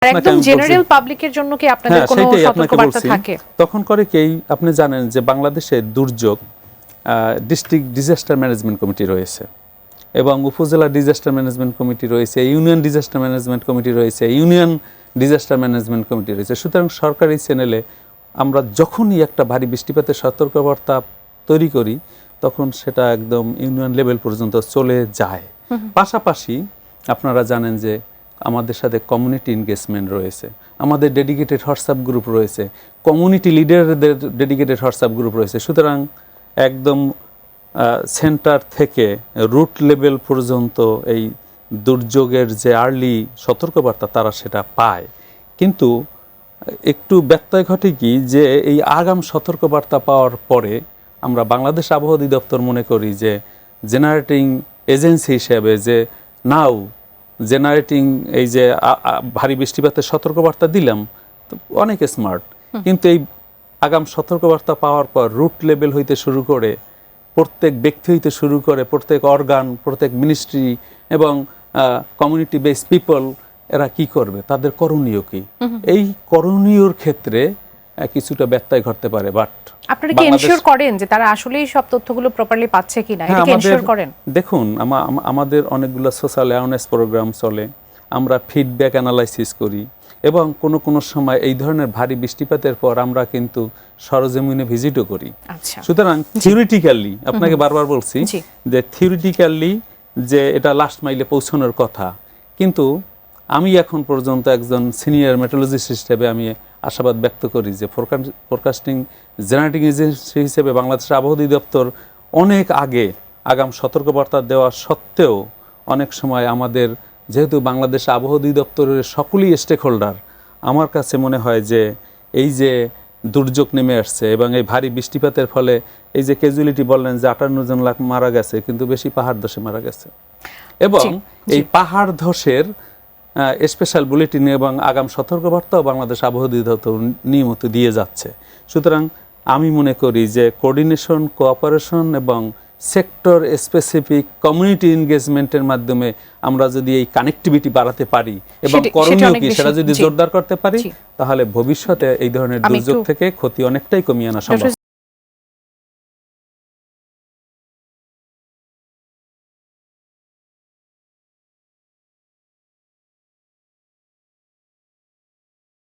একদম জেনারেল পাবলিকের জন্য কি আপনাদের কোনো সতর্কবার্তা থাকে? তখন করে কি আপনি জানেন যে বাংলাদেশে দুর্যোগ ডিস্ট্রিক্ট ডিজাস্টার ম্যানেজমেন্ট কমিটি রয়েছে এবং উপজেলা ডিজাস্টার ম্যানেজমেন্ট কমিটি রয়েছে, ইউনিয়ন ডিজাস্টার ম্যানেজমেন্ট কমিটি রয়েছে, ইউনিয়ন ডিজাস্টার ম্যানেজমেন্ট কমিটি রয়েছে। সুতরাং সরকারি চ্যানেলে আমরা যখনই একটা ভারী বৃষ্টিপাতের সতর্কবার্তা তৈরি করি তখন সেটা একদম ইউনিয়ন লেভেল পর্যন্ত চলে যায়। পাশাপাশি আপনারা জানেন যে আমাদের সাথে কমিউনিটি এনগেজমেন্ট রয়েছে, আমাদের ডেডিকেটেড হোয়াটসঅ্যাপ গ্রুপ রয়েছে, কমিউনিটি লিডারদের ডেডিকেটেড হোয়াটসঅ্যাপ গ্রুপ রয়েছে। সুতরাং একদম সেন্টার থেকে রুট লেভেল পর্যন্ত এই দুর্যোগের যে আর্লি সতর্কবার্তা তারা সেটা পায়। কিন্তু একটু ব্যত্যয় ঘটে কি যে এই আগাম সতর্কবার্তা পাওয়ার পরে আমরা বাংলাদেশ আবহাওয়া অধিদপ্তর মনে করি যে জেনারেটিং এজেন্সি হিসেবে যে নাও জেনারেটিং এই যে ভারী বৃষ্টিপাতের সতর্কবার্তা দিলাম অনেক স্মার্ট, কিন্তু এই আগাম সতর্কবার্তা পাওয়ার পর রুট লেভেল হইতে শুরু করে প্রত্যেক ব্যক্তি হইতে শুরু করে প্রত্যেক অর্গান, প্রত্যেক মিনিস্ট্রি এবং কমিউনিটি বেসড পিপল এরা কি করবে, তাদের করণীয় কি? এই করণীয়র ক্ষেত্রে কিছুটা ব্যত্যয় ঘটতে পারে। বাট আপনারা কি এনশিওর করেন যে তারা আসলেই সব তথ্যগুলো প্রপারলি পাচ্ছে কিনা? এটা কি এনশিওর করেন? দেখুন, আমাদের অনেকগুলো সোশ্যাল অ্যাওয়ারনেস প্রোগ্রাম চলে, আমরা ফিডব্যাক অ্যানালাইসিস করি এবং কোনো সময় এই ধরনের ভারী বৃষ্টিপাতের পর আমরা কিন্তু সরজমিনে ভিজিটও করি। সুতরাং থিওরিটিক্যালি আপনাকে বারবার বলছি যে থিওরিটিক্যালি যে এটা লাস্ট মাইলে পৌঁছানোর কথা, কিন্তু আমি এখন পর্যন্ত একজন সিনিয়র মেট্রোলজিস্ট হিসেবে আমি আশাবাদ ব্যক্ত করি যে ফোরকাস্টিং জেনারেটিং এজেন্সি হিসেবে বাংলাদেশের আবহাওয়া অধিদপ্তর অনেক আগে আগাম সতর্কবার্তা দেওয়া সত্ত্বেও অনেক সময় আমাদের যেহেতু বাংলাদেশ আবহাওয়া অধিদপ্তরের সকলেই স্টেক হোল্ডার, আমার কাছে মনে হয় যে এই যে দুর্যোগ নেমে আসছে এবং এই ভারী বৃষ্টিপাতের ফলে এই যে ক্যাজুয়ালিটি বললেন যে 58 জন লাখ মারা গেছে, কিন্তু বেশি পাহাড় ধসে মারা গেছে এবং এই পাহাড় ধসের স্পেশাল বুলেটিন এবং আগাম সতর্কবার্তাও বাংলাদেশ আবহাওয়া অধিদপ্তর নিয়মিত দিয়ে যাচ্ছে। সুতরাং আমি মনে করি যে কোঅর্ডিনেশন, কোঅপারেশন এবং সেক্টর স্পেসিফিক কমিউনিটি এনগেজমেন্টের মাধ্যমে আমরা যদি এই কানেক্টিভিটি বাড়াতে পারি এবং করণীয় কি সেটা যদি জোরদার করতে পারি তাহলে ভবিষ্যতে এই ধরনের দুর্যোগ থেকে ক্ষতি অনেকটাই কমিয়ে আনা সম্ভব।